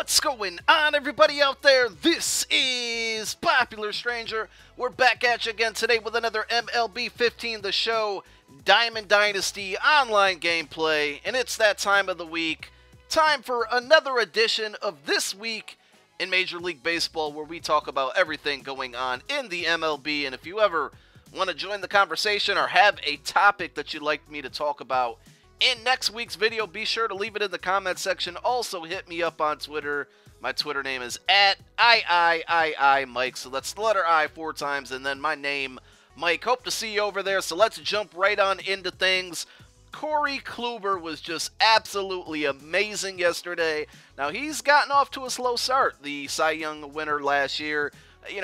What's going on, everybody out there? This is Popular Stranger. We're back at you again today with another MLB 15 The Show Diamond Dynasty online gameplay. And it's that time of the week. Time for another edition of This Week in Major League Baseball, where we talk about everything going on in the MLB. And if you ever want to join the conversation or have a topic that you'd like me to talk about in next week's video, be sure to leave it in the comment section. Also, hit me up on Twitter. My Twitter name is @IIII Mike. So that's the letter I 4 times and then my name, Mike. Hope to see you over there. So let's jump right on into things. Corey Kluber was just absolutely amazing yesterday. Now, he's gotten off to a slow start. The Cy Young winner last year,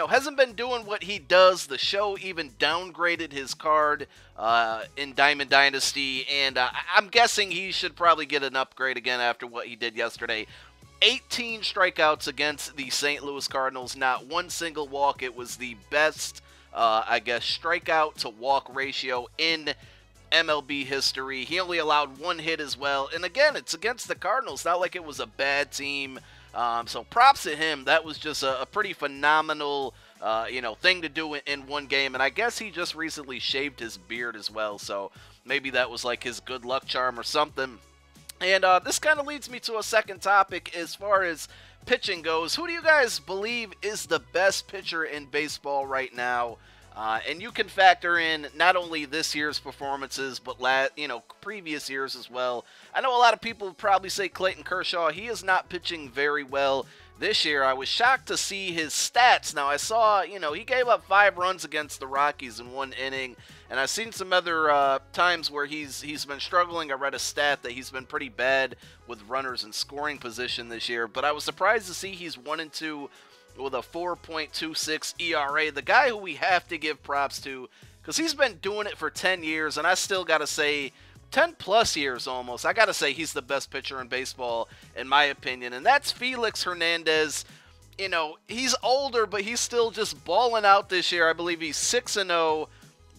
hasn't been doing what he does. The show even downgraded his card in Diamond Dynasty, and I'm guessing he should probably get an upgrade again after what he did yesterday. 18 strikeouts against the St. Louis Cardinals, not one single walk. It was the best, strikeout to walk ratio in MLB history. He only allowed 1 hit as well, and again, it's against the Cardinals. Not like it was a bad team. So props to him. That was just a pretty phenomenal, thing to do in one game. And I guess he just recently shaved his beard as well. So maybe that was like his good luck charm or something. And this kind of leads me to a second topic as far as pitching goes. Who do you guys believe is the best pitcher in baseball right now? And you can factor in not only this year's performances, but previous years as well. I know a lot of people probably say Clayton Kershaw. He is not pitching very well this year. I was shocked to see his stats. Now, I saw, he gave up 5 runs against the Rockies in 1 inning. And I've seen some other times where he's been struggling. I read a stat that he's been pretty bad with runners in scoring position this year. But I was surprised to see he's 1-2 with a 4.26 ERA. The guy who we have to give props to, because he's been doing it for 10 years, and I still got to say, 10 plus years almost, I got to say he's the best pitcher in baseball, in my opinion, and that's Felix Hernandez. He's older, but he's still just balling out this year. I believe he's 6-0,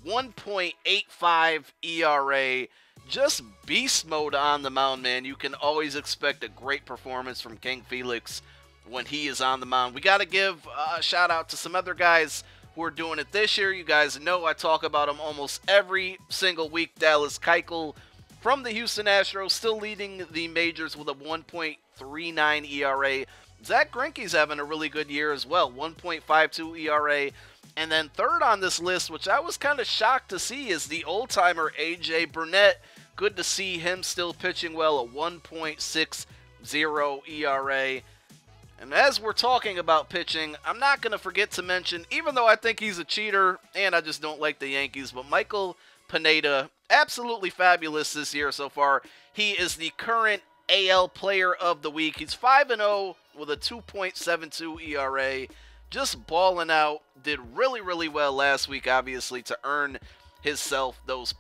1.85 ERA. Just beast mode on the mound, man. You can always expect a great performance from King Felix when he is on the mound. We got to give a shout out to some other guys who are doing it this year. You guys know I talk about him almost every single week. Dallas Keuchel from the Houston Astros, still leading the majors with a 1.39 ERA. Zach Greinke's having a really good year as well, 1.52 ERA. And then third on this list, which I was kind of shocked to see, is the old-timer A.J. Burnett. Good to see him still pitching well, a 1.60 ERA. And as we're talking about pitching, I'm not going to forget to mention, even though I think he's a cheater and I just don't like the Yankees, but Michael Pineda, absolutely fabulous this year so far. He is the current AL Player of the Week. He's 5-0 with a 2.72 ERA. Just balling out. Did really, really well last week, obviously, to earn himself that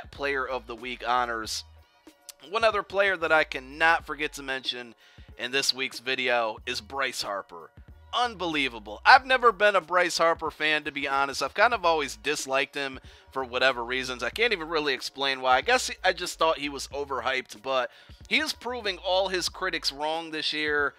Player of the Week honors. One other player that I cannot forget to mention in this week's video is Bryce Harper. Unbelievable. I've never been a Bryce Harper fan, to be honest. I've kind of always disliked him for whatever reasons. I can't even really explain why. I guess I just thought he was overhyped, but he is proving all his critics wrong this year.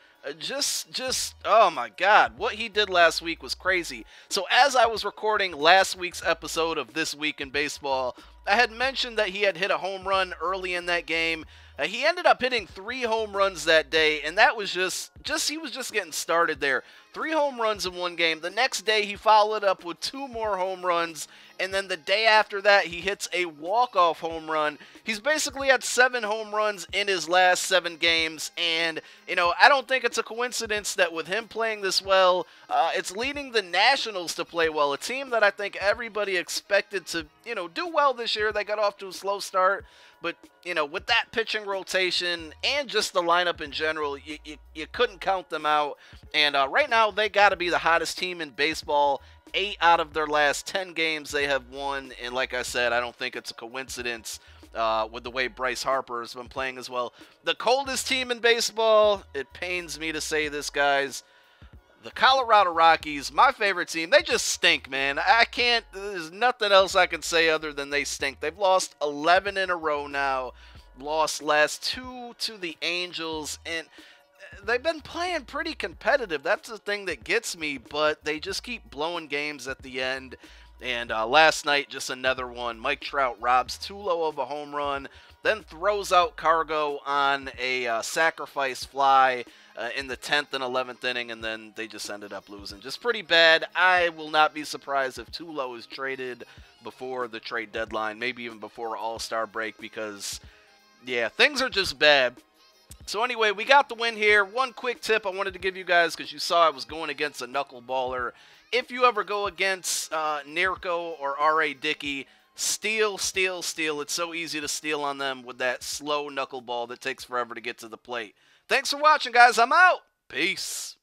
Oh my God, what he did last week was crazy. So as I was recording last week's episode of This Week in Baseball, I had mentioned that he had hit a home run early in that game. He ended up hitting 3 home runs that day, and that was he was just getting started there. 3 home runs in 1 game. The next day, he followed up with 2 more home runs, and then the day after that, he hits a walk-off home run. He's basically had 7 home runs in his last 7 games, and, I don't think it's a coincidence that with him playing this well, it's leading the Nationals to play well, a team that I think everybody expected to, do well this year. They got off to a slow start. But, with that pitching rotation and just the lineup in general, you couldn't count them out. And right now, they got to be the hottest team in baseball. 8 out of their last 10 games they have won. And like I said, I don't think it's a coincidence with the way Bryce Harper has been playing as well. The coldest team in baseball, it pains me to say this, guys. The Colorado Rockies, my favorite team, they just stink, man. There's nothing else I can say other than they stink. They've lost 11 in a row now. Lost last 2 to the Angels. And they've been playing pretty competitive. That's the thing that gets me, but they just keep blowing games at the end. And last night, just another one. Mike Trout robs Tulo of a home run, then throws out Cargo on a sacrifice fly in the 10th and 11th inning, and then they just ended up losing. Just pretty bad. I will not be surprised if Tulo is traded before the trade deadline, maybe even before All-Star break, because, yeah, things are just bad. So anyway, we got the win here. One quick tip I wanted to give you guys, because you saw I was going against a knuckleballer. If you ever go against Nirko or R.A. Dickey, steal, steal, steal. It's so easy to steal on them with that slow knuckleball that takes forever to get to the plate. Thanks for watching, guys. I'm out. Peace.